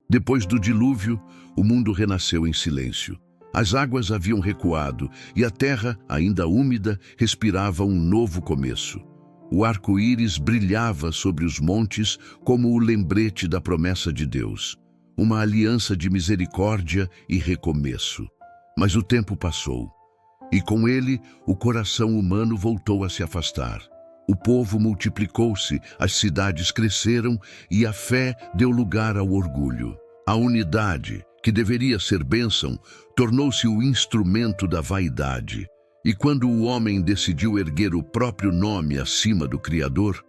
Depois do dilúvio, o mundo renasceu em silêncio. As águas haviam recuado e a terra, ainda úmida, respirava um novo começo. O arco-íris brilhava sobre os montes como o lembrete da promessa de Deus, uma aliança de misericórdia e recomeço. Mas o tempo passou, e com ele o coração humano voltou a se afastar. O povo multiplicou-se, as cidades cresceram e a fé deu lugar ao orgulho. A unidade, que deveria ser bênção, tornou-se o instrumento da vaidade. E quando o homem decidiu erguer o próprio nome acima do Criador,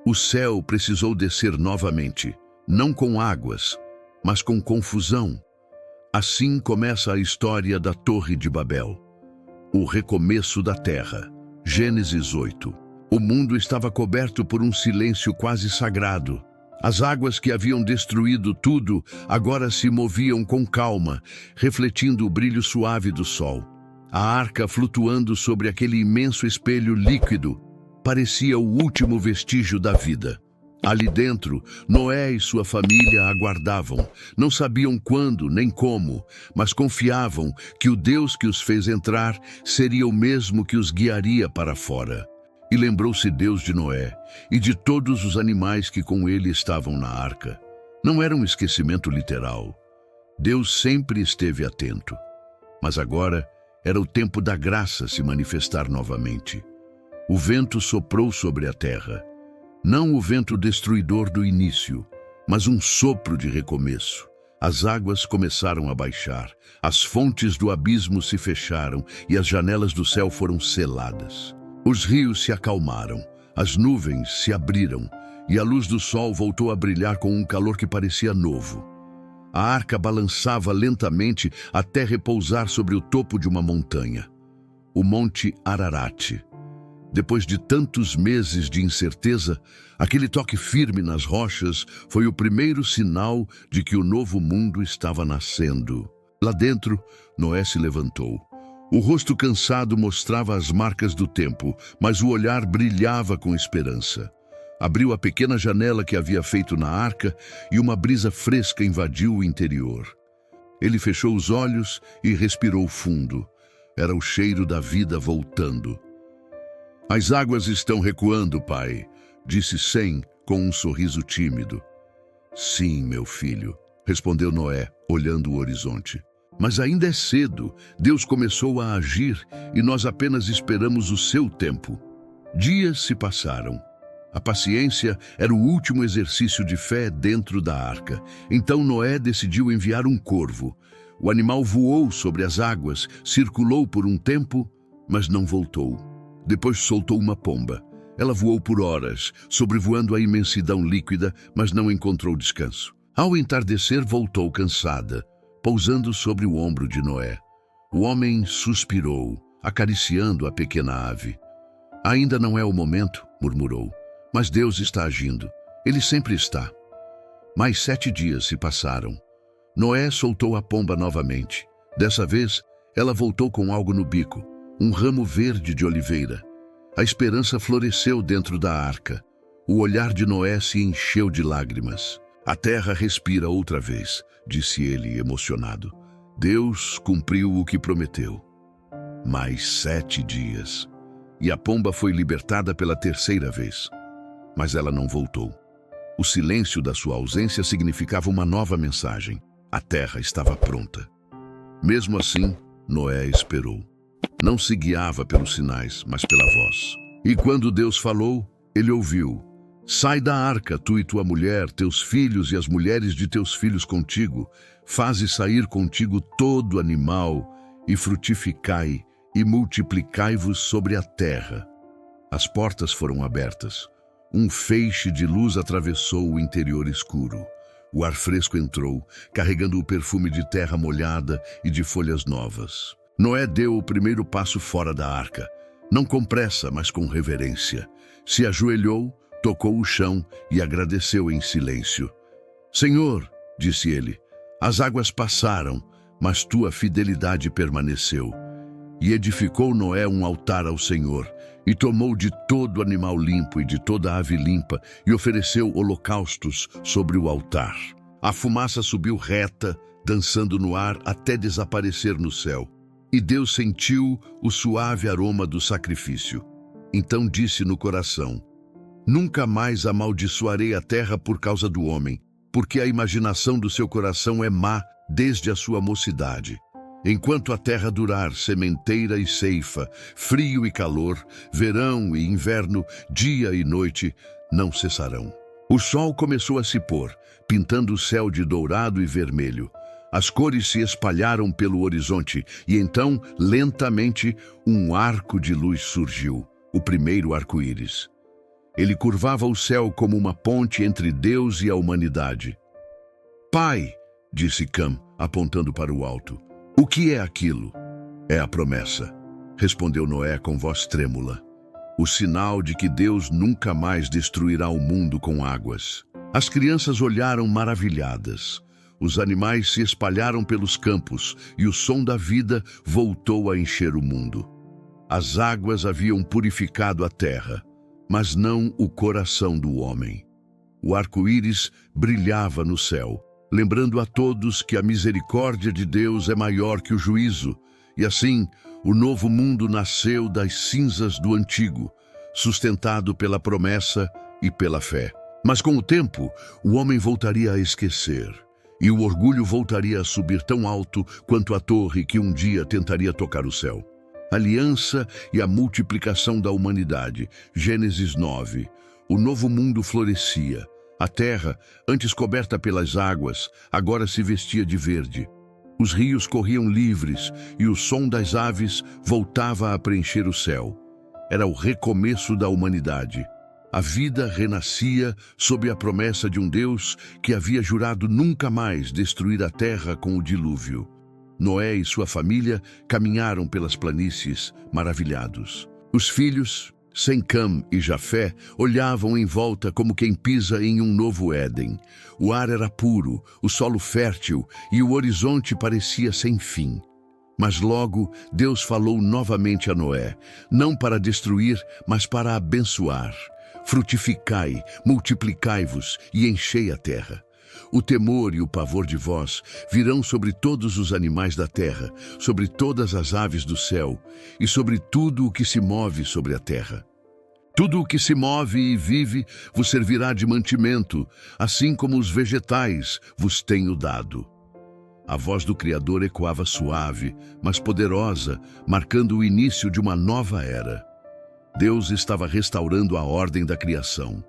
o céu precisou descer novamente, não com águas, mas com confusão. Assim começa a história da Torre de Babel, o recomeço da terra. Gênesis 8. O mundo estava coberto por um silêncio quase sagrado. As águas que haviam destruído tudo agora se moviam com calma, refletindo o brilho suave do sol. A arca, flutuando sobre aquele imenso espelho líquido, parecia o último vestígio da vida. Ali dentro, Noé e sua família aguardavam. Não sabiam quando nem como, mas confiavam que o Deus que os fez entrar seria o mesmo que os guiaria para fora. E lembrou-se Deus de Noé e de todos os animais que com ele estavam na arca. Não era um esquecimento literal. Deus sempre esteve atento. Mas agora era o tempo da graça se manifestar novamente. O vento soprou sobre a terra. Não o vento destruidor do início, mas um sopro de recomeço. As águas começaram a baixar, as fontes do abismo se fecharam e as janelas do céu foram seladas. Os rios se acalmaram, as nuvens se abriram e a luz do sol voltou a brilhar com um calor que parecia novo. A arca balançava lentamente até repousar sobre o topo de uma montanha, o Monte Ararat. Depois de tantos meses de incerteza, aquele toque firme nas rochas foi o primeiro sinal de que o novo mundo estava nascendo. Lá dentro, Noé se levantou. O rosto cansado mostrava as marcas do tempo, mas o olhar brilhava com esperança. Abriu a pequena janela que havia feito na arca e uma brisa fresca invadiu o interior. Ele fechou os olhos e respirou fundo. Era o cheiro da vida voltando. As águas estão recuando, pai, disse Sem com um sorriso tímido. Sim, meu filho, respondeu Noé, olhando o horizonte. Mas ainda é cedo, Deus começou a agir e nós apenas esperamos o seu tempo. Dias se passaram. A paciência era o último exercício de fé dentro da arca. Então Noé decidiu enviar um corvo. O animal voou sobre as águas, circulou por um tempo, mas não voltou. Depois soltou uma pomba. Ela voou por horas, sobrevoando a imensidão líquida, mas não encontrou descanso. Ao entardecer, voltou cansada, pousando sobre o ombro de Noé. O homem suspirou, acariciando a pequena ave. Ainda não é o momento, murmurou, mas Deus está agindo. Ele sempre está. Mais 7 dias se passaram. Noé soltou a pomba novamente. Dessa vez, ela voltou com algo no bico, um ramo verde de oliveira. A esperança floresceu dentro da arca. O olhar de Noé se encheu de lágrimas. A terra respira outra vez, disse ele emocionado. Deus cumpriu o que prometeu. Mais 7 dias. E a pomba foi libertada pela 3ª vez. Mas ela não voltou. O silêncio da sua ausência significava uma nova mensagem. A terra estava pronta. Mesmo assim, Noé esperou. Não se guiava pelos sinais, mas pela voz. E quando Deus falou, ele ouviu. Sai da arca, tu e tua mulher, teus filhos e as mulheres de teus filhos contigo. Faze sair contigo todo animal, e frutificai, e multiplicai-vos sobre a terra. As portas foram abertas. Um feixe de luz atravessou o interior escuro. O ar fresco entrou, carregando o perfume de terra molhada e de folhas novas. Noé deu o primeiro passo fora da arca, não com pressa, mas com reverência. Se ajoelhou, tocou o chão e agradeceu em silêncio. Senhor, disse ele, as águas passaram, mas tua fidelidade permaneceu. E edificou Noé um altar ao Senhor, e tomou de todo animal limpo e de toda ave limpa, e ofereceu holocaustos sobre o altar. A fumaça subiu reta, dançando no ar até desaparecer no céu. E Deus sentiu o suave aroma do sacrifício. Então disse no coração: Nunca mais amaldiçoarei a terra por causa do homem, porque a imaginação do seu coração é má desde a sua mocidade. Enquanto a terra durar, sementeira e ceifa, frio e calor, verão e inverno, dia e noite, não cessarão. O sol começou a se pôr, pintando o céu de dourado e vermelho. As cores se espalharam pelo horizonte e então, lentamente, um arco de luz surgiu, o primeiro arco-íris. Ele curvava o céu como uma ponte entre Deus e a humanidade. Pai, disse Cam, apontando para o alto, o que é aquilo? É a promessa, respondeu Noé com voz trêmula. O sinal de que Deus nunca mais destruirá o mundo com águas. As crianças olharam maravilhadas. Os animais se espalharam pelos campos e o som da vida voltou a encher o mundo. As águas haviam purificado a terra, mas não o coração do homem. O arco-íris brilhava no céu, lembrando a todos que a misericórdia de Deus é maior que o juízo, e assim o novo mundo nasceu das cinzas do antigo, sustentado pela promessa e pela fé. Mas com o tempo, o homem voltaria a esquecer, e o orgulho voltaria a subir tão alto quanto a torre que um dia tentaria tocar o céu. Aliança e a multiplicação da humanidade. Gênesis 9. O novo mundo florescia. A terra, antes coberta pelas águas, agora se vestia de verde. Os rios corriam livres e o som das aves voltava a preencher o céu. Era o recomeço da humanidade. A vida renascia sob a promessa de um Deus que havia jurado nunca mais destruir a terra com o dilúvio. Noé e sua família caminharam pelas planícies, maravilhados. Os filhos, Sem, Cam e Jafé, olhavam em volta como quem pisa em um novo Éden. O ar era puro, o solo fértil e o horizonte parecia sem fim. Mas logo Deus falou novamente a Noé, não para destruir, mas para abençoar. Frutificai, multiplicai-vos e enchei a terra. O temor e o pavor de vós virão sobre todos os animais da terra, sobre todas as aves do céu e sobre tudo o que se move sobre a terra. Tudo o que se move e vive vos servirá de mantimento, assim como os vegetais vos tenho dado. A voz do Criador ecoava suave, mas poderosa, marcando o início de uma nova era. Deus estava restaurando a ordem da criação.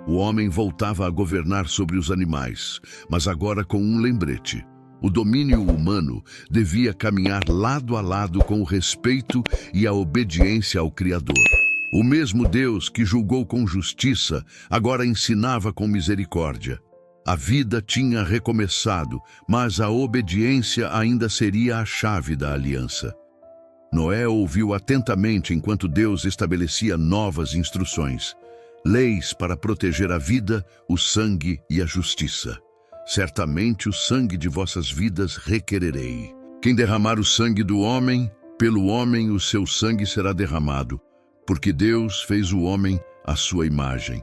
O homem voltava a governar sobre os animais, mas agora com um lembrete. O domínio humano devia caminhar lado a lado com o respeito e a obediência ao Criador. O mesmo Deus que julgou com justiça, agora ensinava com misericórdia. A vida tinha recomeçado, mas a obediência ainda seria a chave da aliança. Noé ouviu atentamente enquanto Deus estabelecia novas instruções. Leis para proteger a vida, o sangue e a justiça. Certamente o sangue de vossas vidas requererei. Quem derramar o sangue do homem, pelo homem o seu sangue será derramado, porque Deus fez o homem à sua imagem.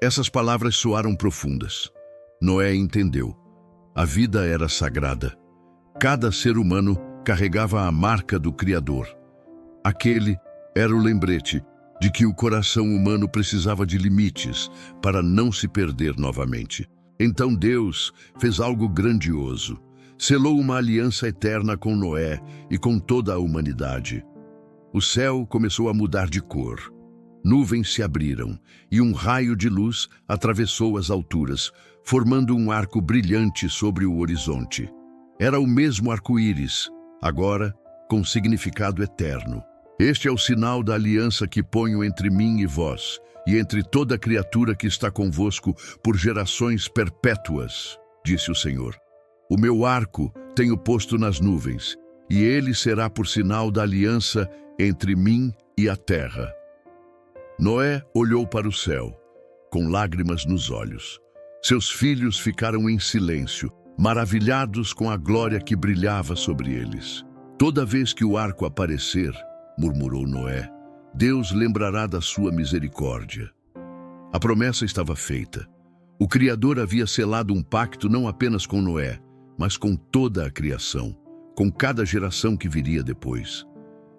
Essas palavras soaram profundas. Noé entendeu. A vida era sagrada. Cada ser humano carregava a marca do Criador. Aquele era o lembrete de que o coração humano precisava de limites para não se perder novamente. Então Deus fez algo grandioso. Selou uma aliança eterna com Noé e com toda a humanidade. O céu começou a mudar de cor. Nuvens se abriram e um raio de luz atravessou as alturas, formando um arco brilhante sobre o horizonte. Era o mesmo arco-íris, agora com significado eterno. Este é o sinal da aliança que ponho entre mim e vós, e entre toda criatura que está convosco por gerações perpétuas, disse o Senhor. O meu arco tenho posto nas nuvens, e ele será por sinal da aliança entre mim e a terra. Noé olhou para o céu, com lágrimas nos olhos. Seus filhos ficaram em silêncio, maravilhados com a glória que brilhava sobre eles. Toda vez que o arco aparecer, murmurou Noé, Deus lembrará da sua misericórdia. A promessa estava feita. O Criador havia selado um pacto não apenas com Noé, mas com toda a criação, com cada geração que viria depois.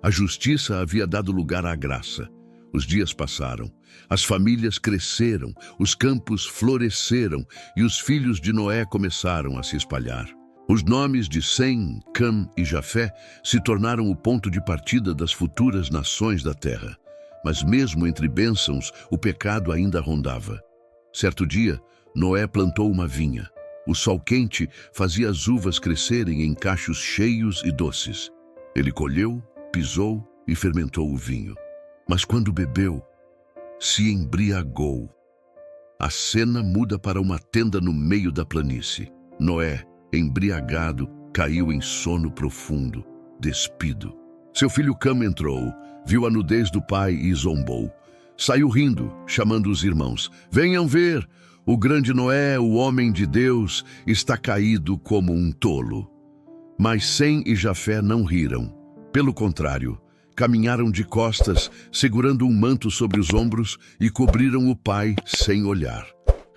A justiça havia dado lugar à graça. Os dias passaram, as famílias cresceram, os campos floresceram e os filhos de Noé começaram a se espalhar. Os nomes de Sem, Cam e Jafé se tornaram o ponto de partida das futuras nações da terra. Mas mesmo entre bênçãos, o pecado ainda rondava. Certo dia, Noé plantou uma vinha. O sol quente fazia as uvas crescerem em cachos cheios e doces. Ele colheu, pisou e fermentou o vinho. Mas quando bebeu, se embriagou. A cena muda para uma tenda no meio da planície. Noé, embriagado, caiu em sono profundo, despido. Seu filho Cam entrou, viu a nudez do pai e zombou. Saiu rindo, chamando os irmãos. Venham ver! O grande Noé, o homem de Deus, está caído como um tolo. Mas Sem e Jafé não riram. Pelo contrário, caminharam de costas, segurando um manto sobre os ombros e cobriram o pai sem olhar.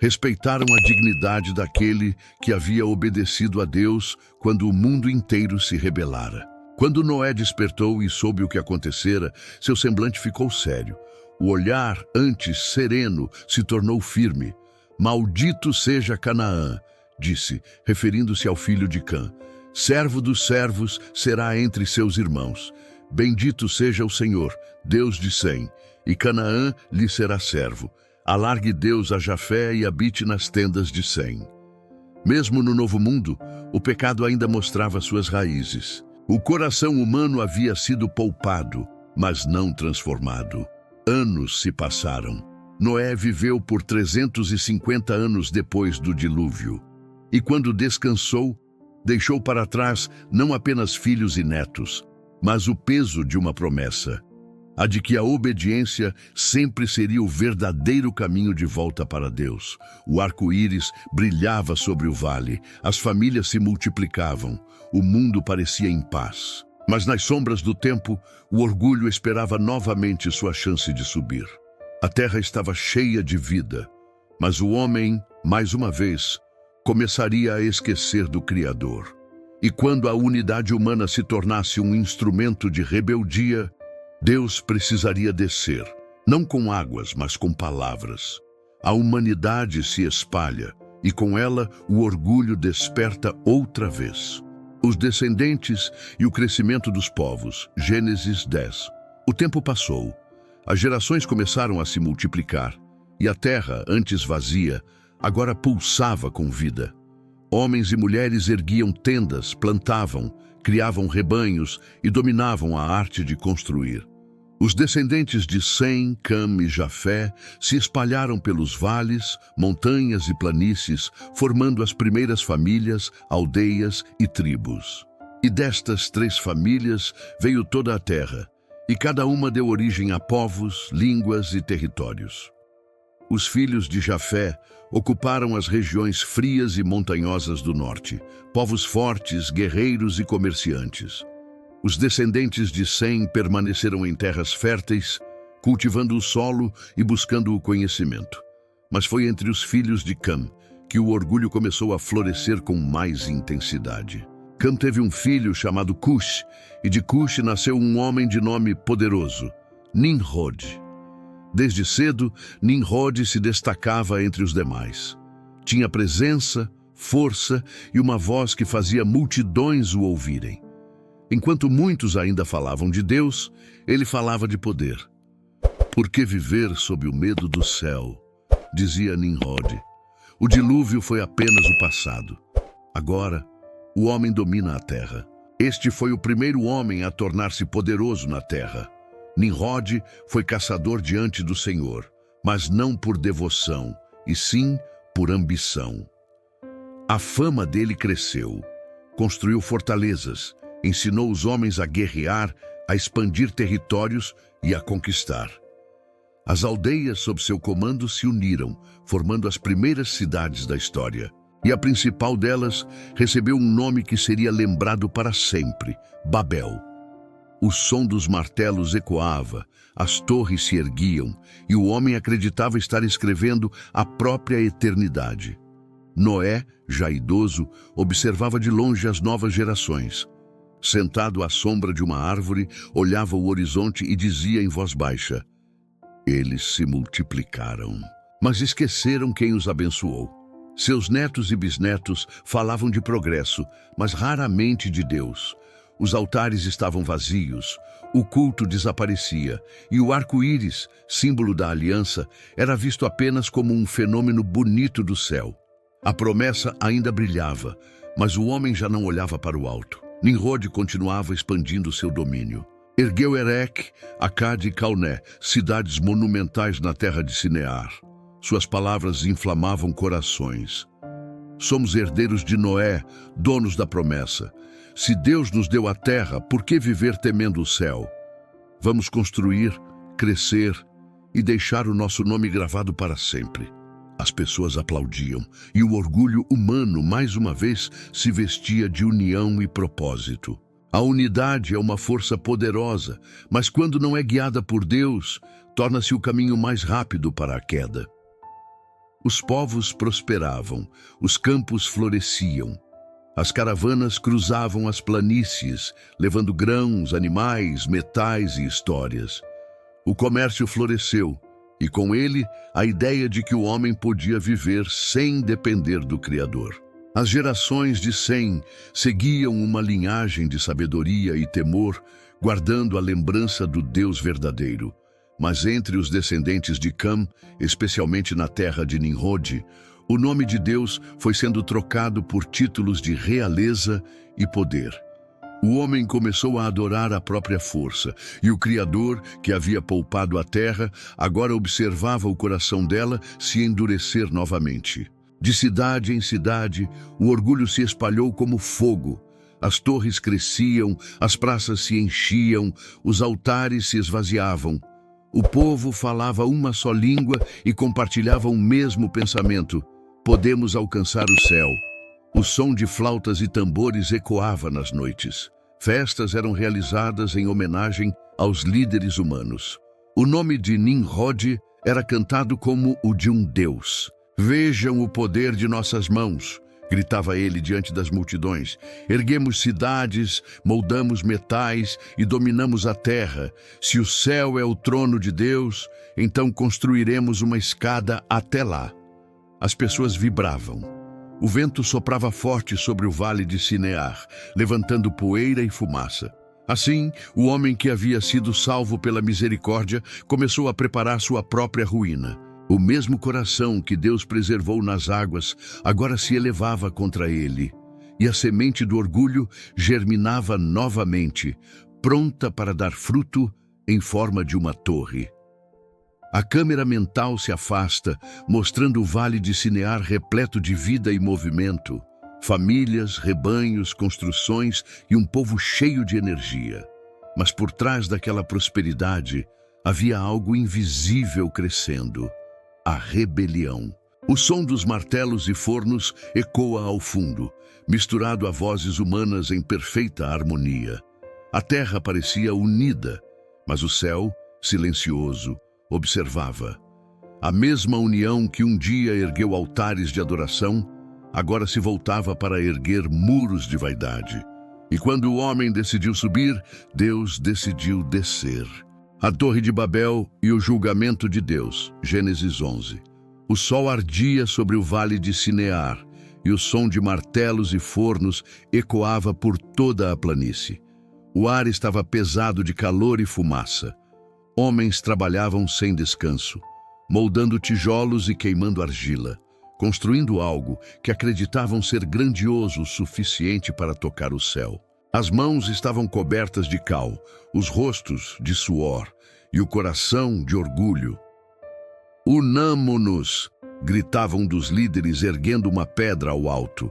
Respeitaram a dignidade daquele que havia obedecido a Deus quando o mundo inteiro se rebelara. Quando Noé despertou e soube o que acontecera, seu semblante ficou sério. O olhar, antes sereno, se tornou firme. Maldito seja Canaã, disse, referindo-se ao filho de Cã. Servo dos servos será entre seus irmãos. Bendito seja o Senhor, Deus de Sem, e Canaã lhe será servo. Alargue Deus a Jafé e habite nas tendas de Sem. Mesmo no Novo Mundo, o pecado ainda mostrava suas raízes. O coração humano havia sido poupado, mas não transformado. Anos se passaram. Noé viveu por 350 anos depois do dilúvio. E quando descansou, deixou para trás não apenas filhos e netos, mas o peso de uma promessa, a de que a obediência sempre seria o verdadeiro caminho de volta para Deus. O arco-íris brilhava sobre o vale, as famílias se multiplicavam, o mundo parecia em paz. Mas nas sombras do tempo, o orgulho esperava novamente sua chance de subir. A terra estava cheia de vida, mas o homem, mais uma vez, começaria a esquecer do Criador. E quando a unidade humana se tornasse um instrumento de rebeldia, Deus precisaria descer, não com águas, mas com palavras. A humanidade se espalha, e com ela o orgulho desperta outra vez. Os descendentes e o crescimento dos povos, Gênesis 10. O tempo passou. As gerações começaram a se multiplicar, e a terra, antes vazia, agora pulsava com vida. Homens e mulheres erguiam tendas, plantavam, criavam rebanhos e dominavam a arte de construir. Os descendentes de Sem, Cam e Jafé se espalharam pelos vales, montanhas e planícies, formando as primeiras famílias, aldeias e tribos. E destas 3 famílias veio toda a terra, e cada uma deu origem a povos, línguas e territórios. Os filhos de Jafé ocuparam as regiões frias e montanhosas do norte, povos fortes, guerreiros e comerciantes. Os descendentes de Sem permaneceram em terras férteis, cultivando o solo e buscando o conhecimento. Mas foi entre os filhos de Cam que o orgulho começou a florescer com mais intensidade. Cam teve um filho chamado Cush, e de Cush nasceu um homem de nome poderoso, Nimrod. Desde cedo, Nimrod se destacava entre os demais. Tinha presença, força e uma voz que fazia multidões o ouvirem. Enquanto muitos ainda falavam de Deus, ele falava de poder. Por que viver sob o medo do céu? Dizia Nimrod. O dilúvio foi apenas o passado. Agora, o homem domina a terra. Este foi o primeiro homem a tornar-se poderoso na terra. Nimrod foi caçador diante do Senhor, mas não por devoção, e sim por ambição. A fama dele cresceu, construiu fortalezas, ensinou os homens a guerrear, a expandir territórios e a conquistar. As aldeias sob seu comando se uniram, formando as primeiras cidades da história. E a principal delas recebeu um nome que seria lembrado para sempre: Babel. O som dos martelos ecoava, as torres se erguiam, e o homem acreditava estar escrevendo a própria eternidade. Noé, já idoso, observava de longe as novas gerações. Sentado à sombra de uma árvore, olhava o horizonte e dizia em voz baixa: eles se multiplicaram, mas esqueceram quem os abençoou. Seus netos e bisnetos falavam de progresso, mas raramente de Deus. Os altares estavam vazios, o culto desaparecia, e o arco-íris, símbolo da aliança, era visto apenas como um fenômeno bonito do céu. A promessa ainda brilhava, mas o homem já não olhava para o alto. Nimrod continuava expandindo seu domínio. Ergueu Erech, Acade e Calné, cidades monumentais na terra de Sinear. Suas palavras inflamavam corações. Somos herdeiros de Noé, donos da promessa. Se Deus nos deu a terra, por que viver temendo o céu? Vamos construir, crescer e deixar o nosso nome gravado para sempre. As pessoas aplaudiam, e o orgulho humano, mais uma vez, se vestia de união e propósito. A unidade é uma força poderosa, mas quando não é guiada por Deus, torna-se o caminho mais rápido para a queda. Os povos prosperavam, os campos floresciam. As caravanas cruzavam as planícies, levando grãos, animais, metais e histórias. O comércio floresceu, e com ele a ideia de que o homem podia viver sem depender do Criador. As gerações de Sem seguiam uma linhagem de sabedoria e temor, guardando a lembrança do Deus verdadeiro. Mas entre os descendentes de Cam, especialmente na terra de Nimrod, o nome de Deus foi sendo trocado por títulos de realeza e poder. O homem começou a adorar a própria força, e o Criador, que havia poupado a terra, agora observava o coração dela se endurecer novamente. De cidade em cidade, o orgulho se espalhou como fogo. As torres cresciam, as praças se enchiam, os altares se esvaziavam. O povo falava uma só língua e compartilhava o mesmo pensamento: podemos alcançar o céu. O som de flautas e tambores ecoava nas noites. Festas eram realizadas em homenagem aos líderes humanos. O nome de Nimrod era cantado como o de um deus. Vejam o poder de nossas mãos, gritava ele diante das multidões. Erguemos cidades, moldamos metais e dominamos a terra. Se o céu é o trono de Deus, então construiremos uma escada até lá. As pessoas vibravam. O vento soprava forte sobre o vale de Sinear, levantando poeira e fumaça. Assim, o homem que havia sido salvo pela misericórdia começou a preparar sua própria ruína. O mesmo coração que Deus preservou nas águas agora se elevava contra ele, e a semente do orgulho germinava novamente, pronta para dar fruto em forma de uma torre. A câmera mental se afasta, mostrando o vale de Sinear repleto de vida e movimento. Famílias, rebanhos, construções e um povo cheio de energia. Mas por trás daquela prosperidade havia algo invisível crescendo: a rebelião. O som dos martelos e fornos ecoa ao fundo, misturado a vozes humanas em perfeita harmonia. A terra parecia unida, mas o céu, silencioso, observava. A mesma união que um dia ergueu altares de adoração, agora se voltava para erguer muros de vaidade. E quando o homem decidiu subir, Deus decidiu descer. A Torre de Babel e o julgamento de Deus. Gênesis 11. O sol ardia sobre o vale de Sinear, e o som de martelos e fornos ecoava por toda a planície. O ar estava pesado de calor e fumaça. Homens trabalhavam sem descanso, moldando tijolos e queimando argila, construindo algo que acreditavam ser grandioso o suficiente para tocar o céu. As mãos estavam cobertas de cal, os rostos de suor e o coração de orgulho. Unamo-nos, gritavam um dos líderes erguendo uma pedra ao alto.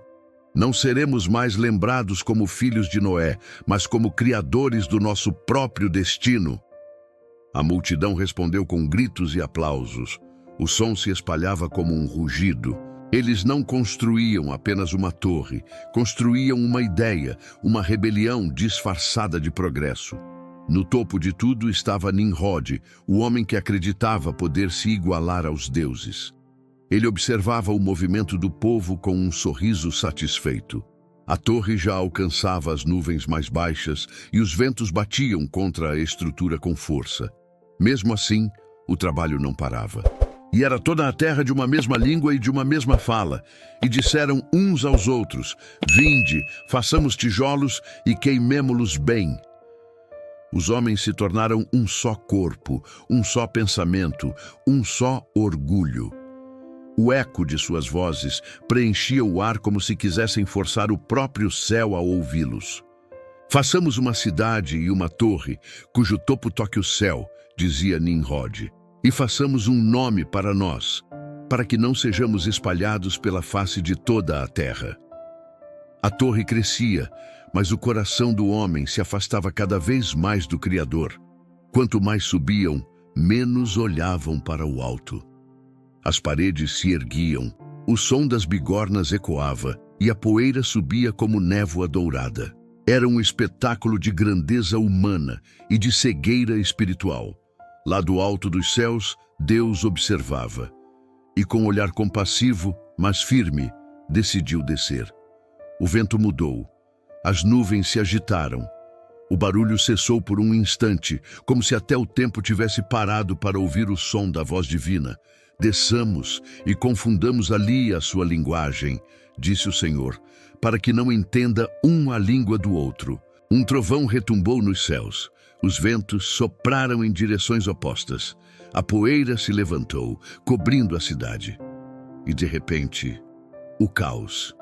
Não seremos mais lembrados como filhos de Noé, mas como criadores do nosso próprio destino. A multidão respondeu com gritos e aplausos. O som se espalhava como um rugido. Eles não construíam apenas uma torre, construíam uma ideia, uma rebelião disfarçada de progresso. No topo de tudo estava Nimrod, o homem que acreditava poder se igualar aos deuses. Ele observava o movimento do povo com um sorriso satisfeito. A torre já alcançava as nuvens mais baixas e os ventos batiam contra a estrutura com força. Mesmo assim, o trabalho não parava. E era toda a terra de uma mesma língua e de uma mesma fala. E disseram uns aos outros: Vinde, façamos tijolos e queimemo-los bem. Os homens se tornaram um só corpo, um só pensamento, um só orgulho. O eco de suas vozes preenchia o ar como se quisessem forçar o próprio céu a ouvi-los. Façamos uma cidade e uma torre, cujo topo toque o céu, dizia Nimrod, e façamos um nome para nós, para que não sejamos espalhados pela face de toda a terra. A torre crescia, mas o coração do homem se afastava cada vez mais do Criador. Quanto mais subiam, menos olhavam para o alto. As paredes se erguiam, o som das bigornas ecoava e a poeira subia como névoa dourada. Era um espetáculo de grandeza humana e de cegueira espiritual. Lá do alto dos céus, Deus observava e, com um olhar compassivo, mas firme, decidiu descer. O vento mudou. As nuvens se agitaram. O barulho cessou por um instante, como se até o tempo tivesse parado para ouvir o som da voz divina. Desçamos e confundamos ali a sua linguagem, disse o Senhor, para que não entenda um a língua do outro. Um trovão retumbou nos céus. Os ventos sopraram em direções opostas. A poeira se levantou, cobrindo a cidade. E de repente, o caos.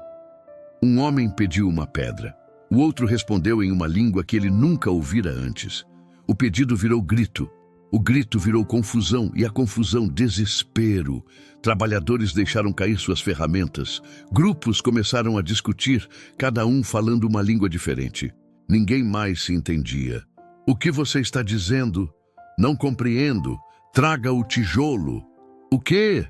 Um homem pediu uma pedra. O outro respondeu em uma língua que ele nunca ouvira antes. O pedido virou grito. O grito virou confusão e a confusão desespero. Trabalhadores deixaram cair suas ferramentas. Grupos começaram a discutir, cada um falando uma língua diferente. Ninguém mais se entendia. O que você está dizendo? Não compreendo. Traga o tijolo. O quê?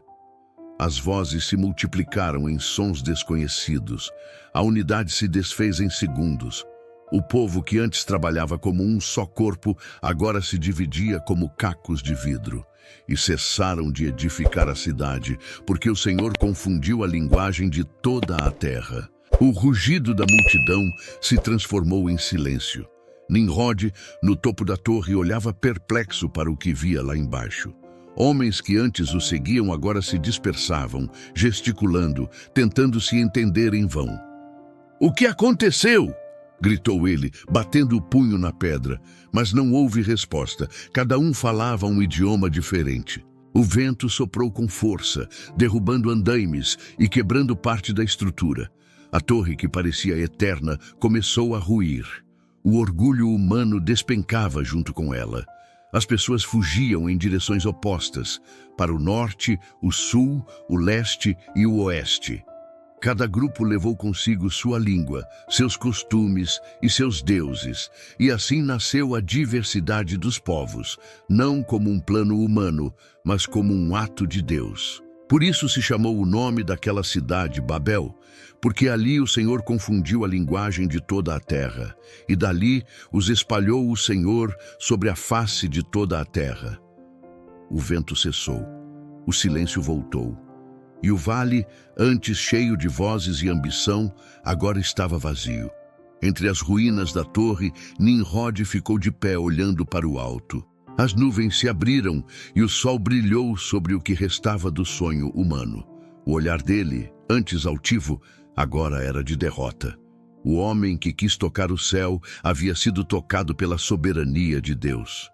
As vozes se multiplicaram em sons desconhecidos. A unidade se desfez em segundos. O povo que antes trabalhava como um só corpo, agora se dividia como cacos de vidro. E cessaram de edificar a cidade, porque o Senhor confundiu a linguagem de toda a terra. O rugido da multidão se transformou em silêncio. Nimrod, no topo da torre, olhava perplexo para o que via lá embaixo. Homens que antes o seguiam agora se dispersavam, gesticulando, tentando se entender em vão. "O que aconteceu?" gritou ele, batendo o punho na pedra, mas não houve resposta. Cada um falava um idioma diferente. O vento soprou com força, derrubando andaimes e quebrando parte da estrutura. A torre, que parecia eterna, começou a ruir. O orgulho humano despencava junto com ela. As pessoas fugiam em direções opostas, para o norte, o sul, o leste e o oeste. Cada grupo levou consigo sua língua, seus costumes e seus deuses, e assim nasceu a diversidade dos povos, não como um plano humano, mas como um ato de Deus. Por isso se chamou o nome daquela cidade Babel, porque ali o Senhor confundiu a linguagem de toda a terra, e dali os espalhou o Senhor sobre a face de toda a terra. O vento cessou, o silêncio voltou. E o vale, antes cheio de vozes e ambição, agora estava vazio. Entre as ruínas da torre, Nimrod ficou de pé olhando para o alto. As nuvens se abriram e o sol brilhou sobre o que restava do sonho humano. O olhar dele, antes altivo, agora era de derrota. O homem que quis tocar o céu havia sido tocado pela soberania de Deus.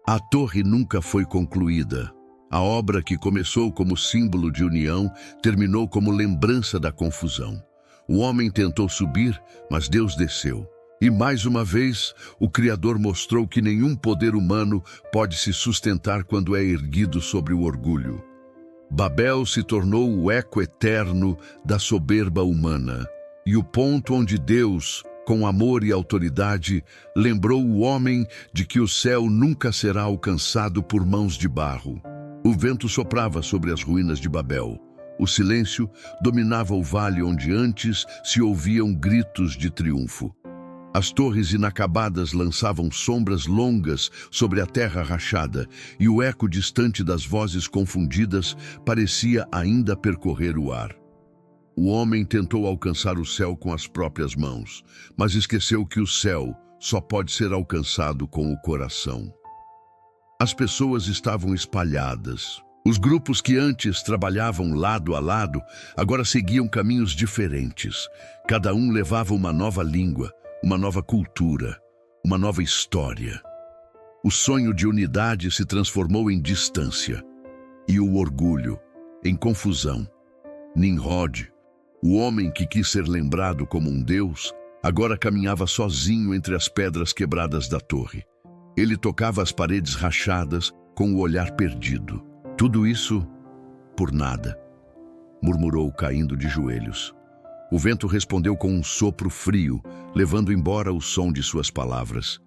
A torre nunca foi concluída. A obra que começou como símbolo de união terminou como lembrança da confusão. O homem tentou subir, mas Deus desceu. E mais uma vez, o Criador mostrou que nenhum poder humano pode se sustentar quando é erguido sobre o orgulho. Babel se tornou o eco eterno da soberba humana, e o ponto onde Deus, com amor e autoridade, lembrou o homem de que o céu nunca será alcançado por mãos de barro. O vento soprava sobre as ruínas de Babel. O silêncio dominava o vale onde antes se ouviam gritos de triunfo. As torres inacabadas lançavam sombras longas sobre a terra rachada, e o eco distante das vozes confundidas parecia ainda percorrer o ar. O homem tentou alcançar o céu com as próprias mãos, mas esqueceu que o céu só pode ser alcançado com o coração. As pessoas estavam espalhadas. Os grupos que antes trabalhavam lado a lado, agora seguiam caminhos diferentes. Cada um levava uma nova língua, uma nova cultura, uma nova história. O sonho de unidade se transformou em distância, e o orgulho em confusão. Nimrod, o homem que quis ser lembrado como um deus, agora caminhava sozinho entre as pedras quebradas da torre. Ele tocava as paredes rachadas com o olhar perdido. Tudo isso por nada, murmurou caindo de joelhos. O vento respondeu com um sopro frio, levando embora o som de suas palavras.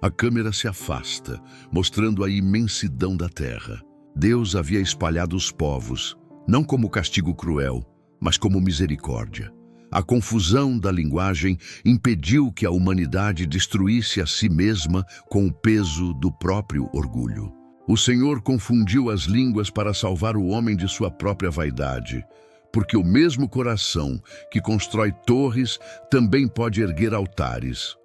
A câmera se afasta, mostrando a imensidão da terra. Deus havia espalhado os povos, não como castigo cruel, mas como misericórdia. A confusão da linguagem impediu que a humanidade destruísse a si mesma com o peso do próprio orgulho. O Senhor confundiu as línguas para salvar o homem de sua própria vaidade, porque o mesmo coração que constrói torres também pode erguer altares.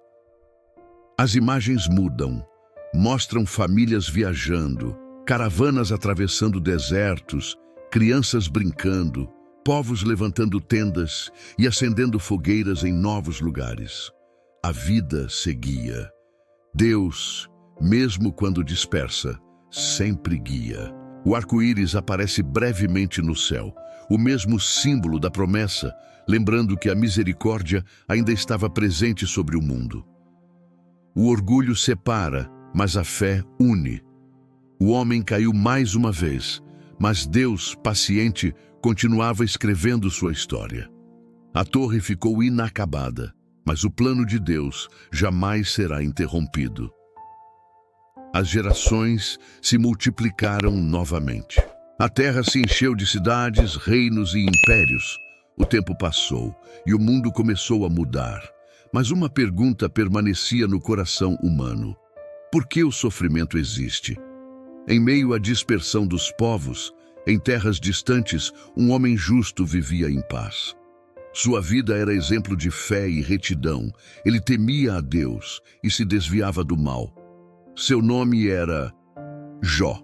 As imagens mudam, mostram famílias viajando, caravanas atravessando desertos, crianças brincando, povos levantando tendas e acendendo fogueiras em novos lugares. A vida seguia. Deus, mesmo quando dispersa, sempre guia. O arco-íris aparece brevemente no céu, o mesmo símbolo da promessa, lembrando que a misericórdia ainda estava presente sobre o mundo. O orgulho separa, mas a fé une. O homem caiu mais uma vez, mas Deus, paciente, continuava escrevendo sua história. A torre ficou inacabada, mas o plano de Deus jamais será interrompido. As gerações se multiplicaram novamente. A terra se encheu de cidades, reinos e impérios. O tempo passou e o mundo começou a mudar. Mas uma pergunta permanecia no coração humano: por que o sofrimento existe? Em meio à dispersão dos povos, em terras distantes, um homem justo vivia em paz. Sua vida era exemplo de fé e retidão. Ele temia a Deus e se desviava do mal. Seu nome era Jó.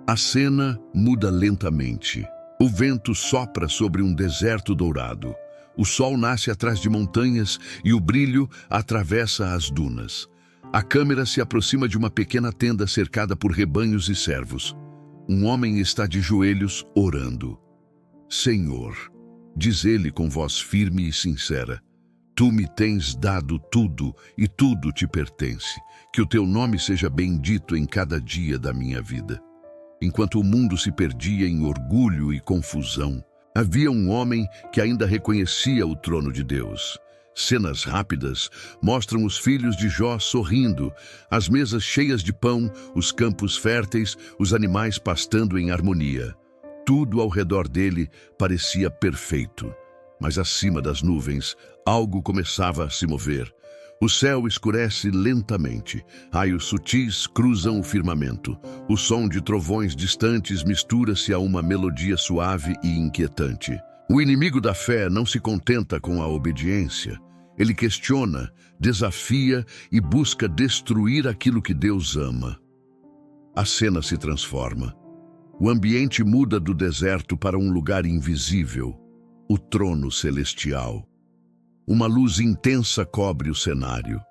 A cena muda lentamente. O vento sopra sobre um deserto dourado. O sol nasce atrás de montanhas e o brilho atravessa as dunas. A câmera se aproxima de uma pequena tenda cercada por rebanhos e servos. Um homem está de joelhos orando. Senhor, diz ele com voz firme e sincera, tu me tens dado tudo e tudo te pertence. Que o teu nome seja bendito em cada dia da minha vida. Enquanto o mundo se perdia em orgulho e confusão, havia um homem que ainda reconhecia o trono de Deus. Cenas rápidas mostram os filhos de Jó sorrindo, as mesas cheias de pão, os campos férteis, os animais pastando em harmonia. Tudo ao redor dele parecia perfeito, mas acima das nuvens, algo começava a se mover. O céu escurece lentamente, raios sutis cruzam o firmamento. O som de trovões distantes mistura-se a uma melodia suave e inquietante. O inimigo da fé não se contenta com a obediência. Ele questiona, desafia e busca destruir aquilo que Deus ama. A cena se transforma. O ambiente muda do deserto para um lugar invisível, o trono celestial. Uma luz intensa cobre o cenário.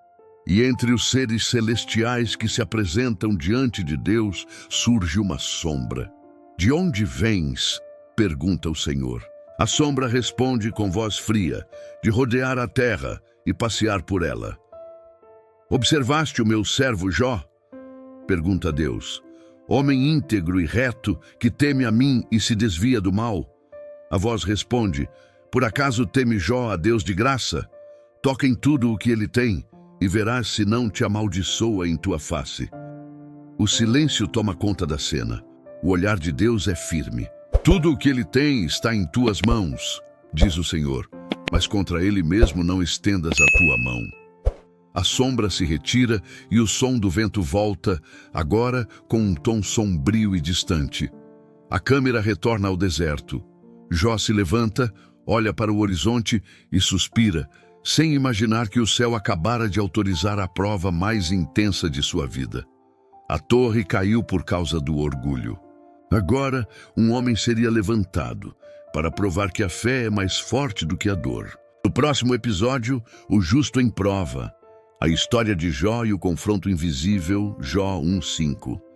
E entre os seres celestiais que se apresentam diante de Deus, surge uma sombra. De onde vens? Pergunta o Senhor. A sombra responde com voz fria, de rodear a terra e passear por ela. Observaste o meu servo Jó? Pergunta Deus. Homem íntegro e reto, que teme a mim e se desvia do mal. A voz responde, por acaso teme Jó a Deus de graça? Toca em tudo o que ele tem, e verás se não te amaldiçoa em tua face. O silêncio toma conta da cena. O olhar de Deus é firme. Tudo o que ele tem está em tuas mãos, diz o Senhor, mas contra ele mesmo não estendas a tua mão. A sombra se retira e o som do vento volta, agora com um tom sombrio e distante. A câmera retorna ao deserto. Jó se levanta, olha para o horizonte e suspira, sem imaginar que o céu acabara de autorizar a prova mais intensa de sua vida. A torre caiu por causa do orgulho. Agora, um homem seria levantado para provar que a fé é mais forte do que a dor. No próximo episódio, o justo em prova. A história de Jó e o confronto invisível, Jó 1:5.